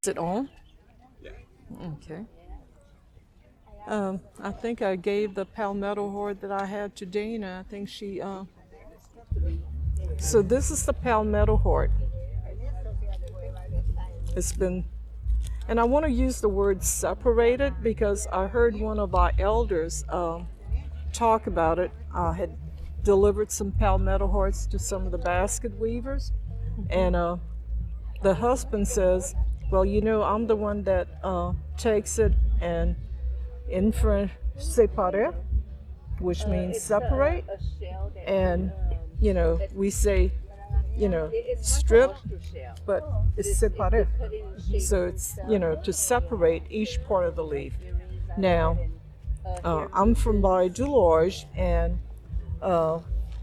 Is it on? Okay. I think I gave the palmetto heart that I had to Dana. I think she. So this is the palmetto heart. It's been, and I want to use the word separated because I heard one of our elders talk about it. I had delivered some palmetto hearts to some of the basket weavers, and the husband says, well, you know, I'm the one that takes it and in French, séparer, which means separate. And, you know, we say, you know, strip, but it's séparer. So it's, you know, to separate each part of the leaf. Now, I'm from Barre du Large, and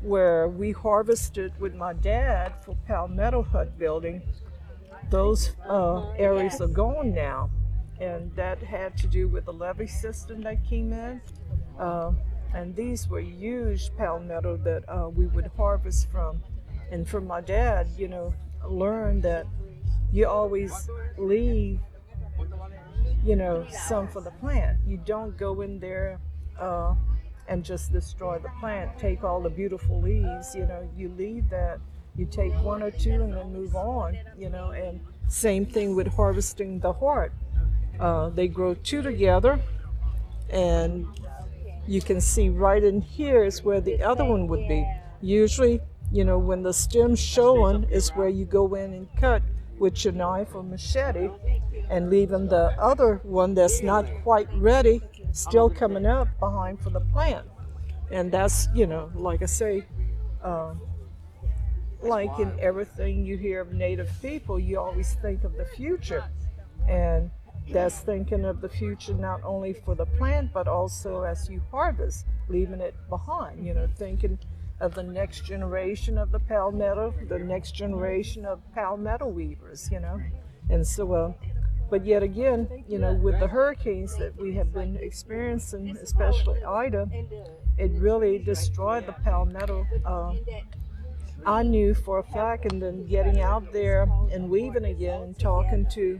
where we harvested with my dad for palmetto hut building, those areas are gone now, and that had to do with the levee system that came in. And these were huge palmetto that we would harvest from. And from my dad, you know, learned that you always leave, you know, some for the plant. You don't go in there and just destroy the plant, take all the beautiful leaves, you know, you leave that. You take one or two and then move on, you know, and same thing with harvesting the heart. They grow two together, and you can see right in here is where the other one would be. Usually, you know, when the stem's showing is where you go in and cut with your knife or machete, and leaving the other one that's not quite ready still coming up behind for the plant. And that's, you know, like I say, like in everything you hear of Native people, you always think of the future. And that's thinking of the future not only for the plant, but also as you harvest, leaving it behind, you know, thinking of the next generation of the palmetto, the next generation of palmetto weavers, you know. And so, but yet again, you know, with the hurricanes that we have been experiencing, especially Ida, it really destroyed the palmetto. I knew for a fact, and then getting out there and weaving again and talking to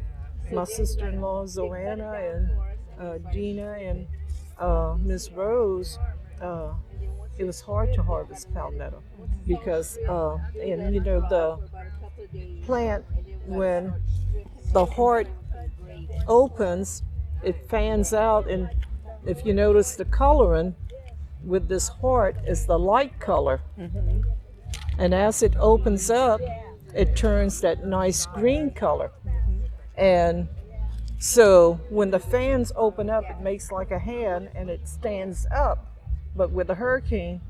my sister-in-law Zoanna and Dina and Miss Rose, it was hard to harvest palmetto because, and you know, the plant, when the heart opens, it fans out, and if you notice the coloring with this heart is the light color. And as it opens up, it turns that nice green color. And so when the fans open up, it makes like a hand and it stands up. But with the hurricane,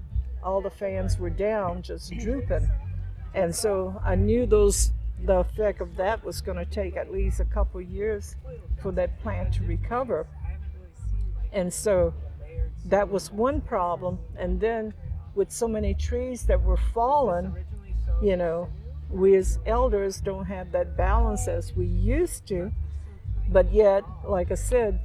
all the fans were down, just drooping. And so I knew the effect of that was going to take at least a couple of years for that plant to recover. And so that was one problem. And then with so many trees that were falling, you know, we as elders don't have that balance as we used to. But yet, like I said,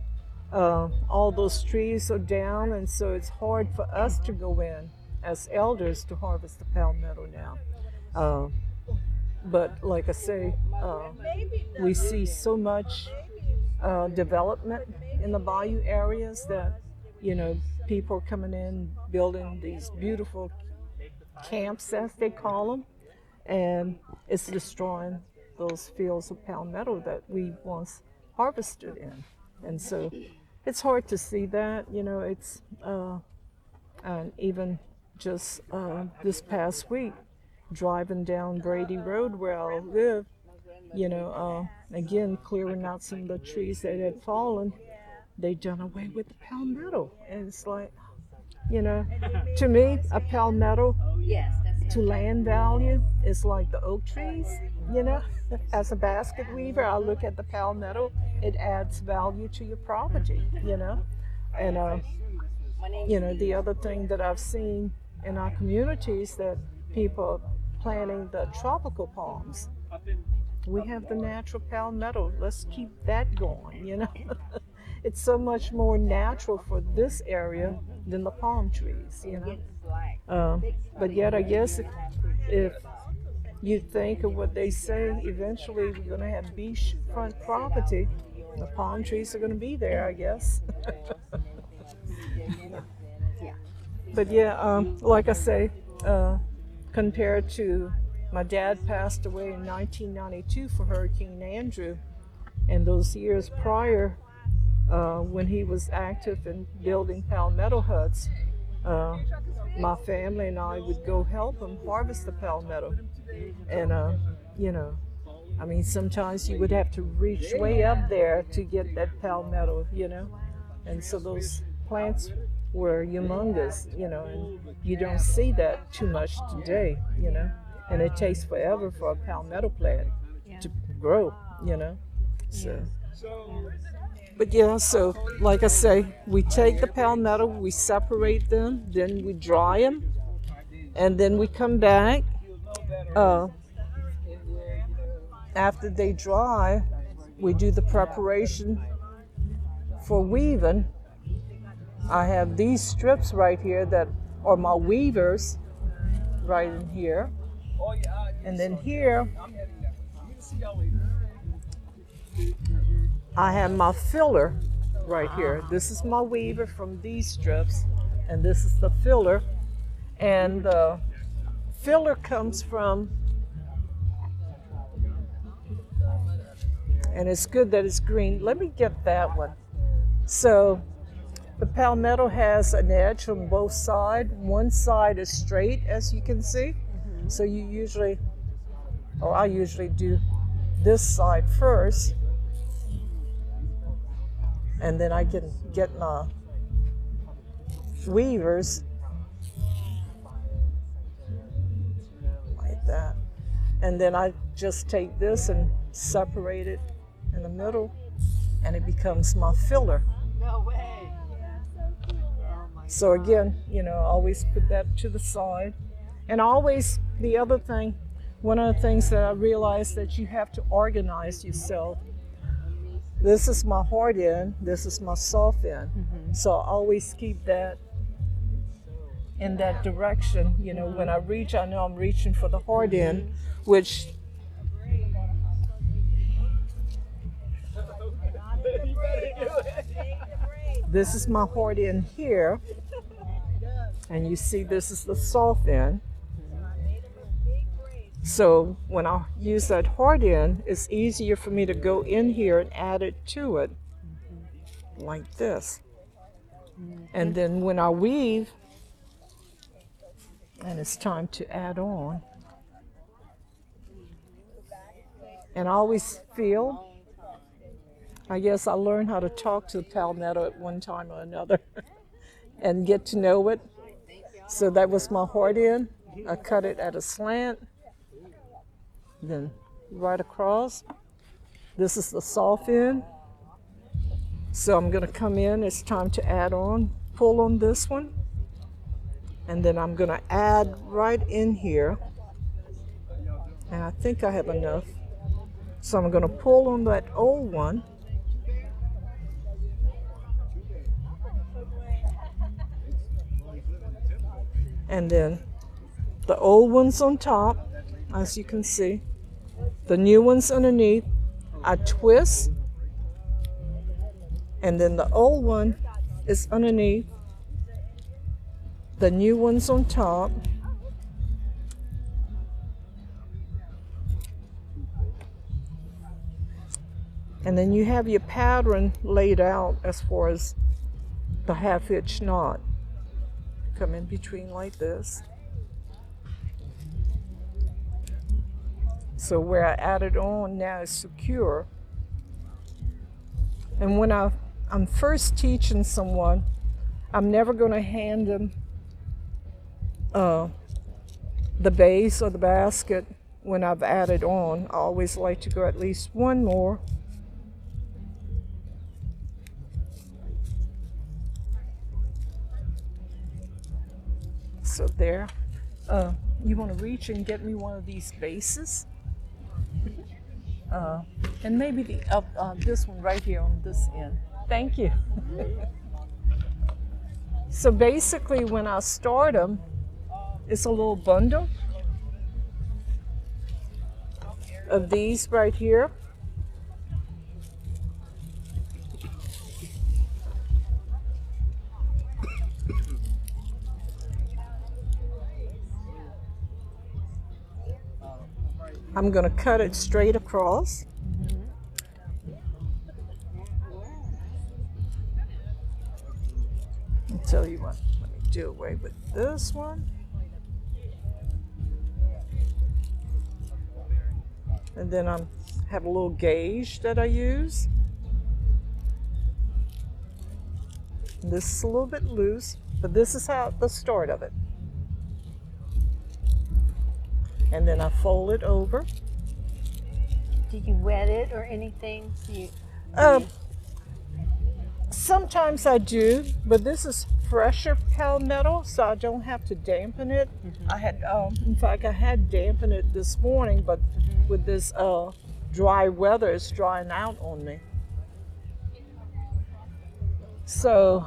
all those trees are down, and so it's hard for us to go in as elders to harvest the palmetto now. But like I say, we see so much development in the bayou areas that, you know, people are coming in, building these beautiful camps, as they call them, and it's destroying those fields of palmetto that we once harvested in. And so it's hard to see that, you know, it's, and even just this past week, driving down Brady Road where I live, you know, again, clearing out some of the trees that had fallen, they done away with the palmetto. And it's like, you know, to me, a palmetto to land value is like the oak trees, you know. As a basket weaver, I look at the palmetto, it adds value to your property, you know. And, you know, the other thing that I've seen in our communities that people are planting the tropical palms. We have the natural palmetto. Let's keep that going, you know. It's so much more natural for this area than the palm trees, you know. But yet, I guess if you think of what they say, eventually we're going to have beachfront property. The palm trees are going to be there, I guess. But yeah, like I say, compared to my dad passed away in 1992 for Hurricane Andrew, and those years prior, when he was active in building palmetto huts, my family and I would go help him harvest the palmetto. And, you know, I mean, sometimes you would have to reach way up there to get that palmetto, you know. And so those plants were humongous, you know, and you don't see that too much today, you know. And it takes forever for a palmetto plant to grow, you know. So, but yeah, so like I say, we take the palmetto, we separate them, then we dry them, and then we come back. After they dry, we do the preparation for weaving. I have these strips right here that are my weavers right in here. And then here, I have my filler right here. This is my weaver from these strips, and this is the filler. And the filler comes from, and it's good that it's green. Let me get that one. So the palmetto has an edge on both sides. One side is straight, as you can see. So you usually, or I usually do this side first, and then I can get my weavers like that. And then I just take this and separate it in the middle, and it becomes my filler. No way. So again, you know, always put that to the side. And always, the other thing, one of the things that I realized that you have to organize yourself. This is my hard end, this is my soft end. So I always keep that in that direction. You know, when I reach, I know I'm reaching for the hard end, which this is my hard end here. And you see this is the soft end. So when I use that hard end, it's easier for me to go in here and add it to it, like this. And then when I weave, and it's time to add on, and I always feel, I guess I learned how to talk to the palmetto at one time or another and get to know it. So that was my hard end. I cut it at a slant, then right across. This is the soft end. So I'm going to come in, it's time to add on, pull on this one, and then I'm going to add right in here. And I think I have enough. So I'm going to pull on that old one. And then the old one's on top, as you can see. The new one's underneath. I twist, and then the old one is underneath. The new one's on top. And then you have your pattern laid out as far as the half-hitch knot. Come in between like this. So where I added on now is secure. And when I'm first teaching someone, I'm never going to hand them the base or the basket when I've added on. I always like to go at least one more. So there, you want to reach and get me one of these bases, and maybe this one right here on this end. Thank you. So basically, when I start them, it's a little bundle, of these right here. I'm going to cut it straight across. I'll tell you what, let me do away with this one. And then I have a little gauge that I use. And this is a little bit loose, but this is how the start of it. And then I fold it over. Do you wet it or anything? Sometimes I do, but this is fresher palmetto, so I don't have to dampen it. I had, in fact, I had dampened it this morning, but with this dry weather, it's drying out on me. So,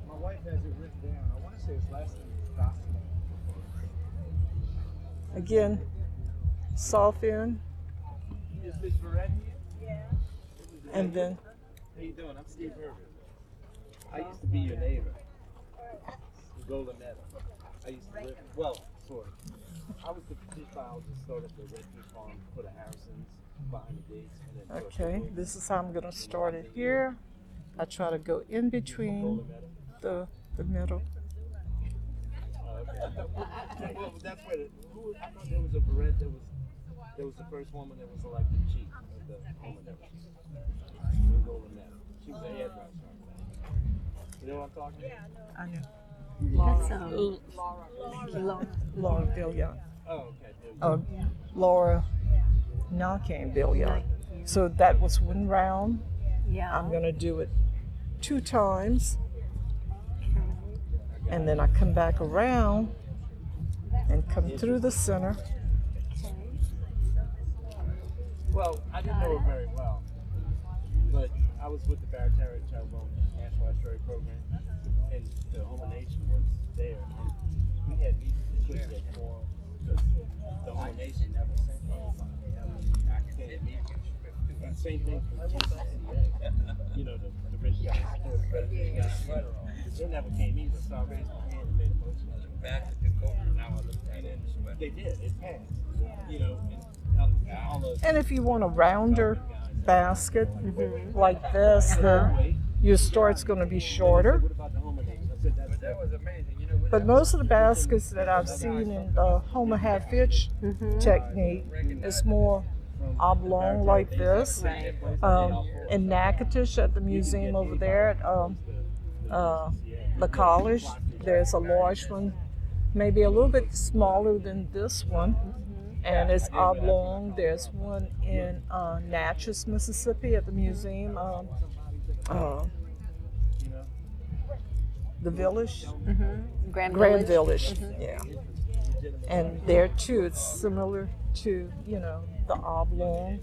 my wife has it written down. I want to say his last name is Gospel. again, soften, Is Miss Verret here? Yeah. and then How you doing? I'm Steve Herbert. I used to be your neighbor in Golden Meadow. I used to live, well, sort of. I was the fish biologist, started the Red Fish Farm, put a Harrison's behind the gates. And then okay, this is how I'm going to start it here. I try to go in between the middle. Okay. Well, that's where I thought there was a Verret that was the first woman that was elected chief of the home endeavors in Golden Meadow. She was a hairdresser. You know what I'm talking about? I know. Laura Billion. Oh, okay. Laura Nalcan Billion. So that was one round. Yeah. I'm going to do it 2 times. And then I come back around and come through the center. Well, I didn't know her very well, but I was with the Verret Child-Bone National Estuary Program, and the Home Nation was there. And we had meetings to get more, because the Home Nation never sent anybody. And same thing for GCA. You know, the rich guys, they never came either, so I raised my hand and made a motion. Back to Dakota, now I look at it. They did, it passed. You know, and all those. And if you want a rounder basket like this, then your start's going to be shorter. That was amazing. You know, But most of the baskets that I've seen in the Homer Hat Fitch technique is more oblong like this. In Natchitoches at the museum over there at the college, there's a large one, maybe a little bit smaller than this one, and it's oblong. There's one in Natchez, Mississippi at the museum, the village, Grand Village, yeah. And there too, it's similar to, you know, the oblong.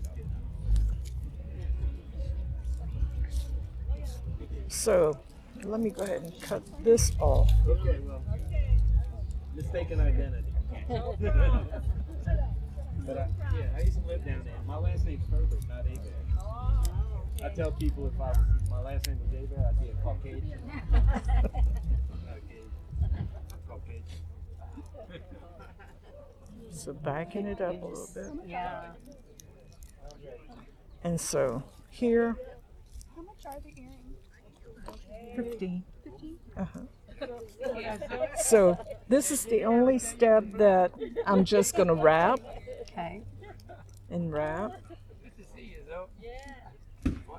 So let me go ahead and cut this off. Okay, well, mistaken identity. But I used to live down there. My last name's Herbert, not Hebert. I tell people if my last name was Hebert, I'd be a Caucasian. Caucasian. So backing it up a little bit. Yeah. And so here, How much are the earrings? 15. So this is the only step that I'm just going to wrap Okay. and wrap. Good to see you, though. I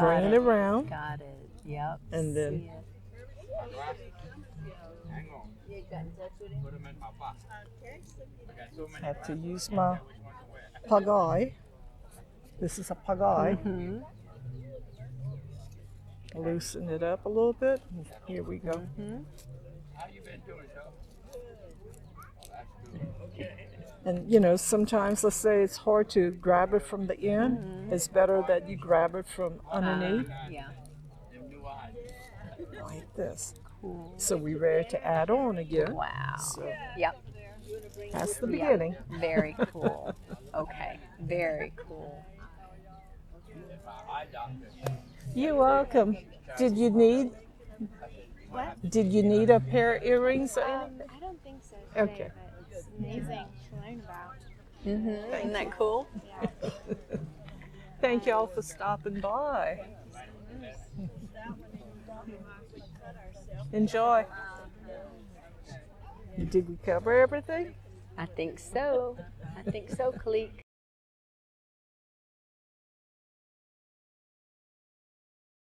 Bring it around, Got it. Yep. and then See it. Hang on. Put them in my box. I got so many. have to use my pagai. This is a pagai. Loosen it up a little bit. Here we go. How you been doing, Joe? That's good. Okay. And you know, sometimes let's say it's hard to grab it from the end. It's better that you grab it from underneath, Yeah. Them new eyes. like this. cool. So we're ready to add on again. Wow. So Yep. that's the Yeah. beginning. Very cool. Okay. Very cool. You're welcome. Did you need What? Did you need a pair of earrings or anything? I don't think so today, Okay. but it's amazing to learn about. Isn't that cool? Yeah. Thank y'all for stopping by. Enjoy. Did we cover everything? I think so. I think so, Kalik.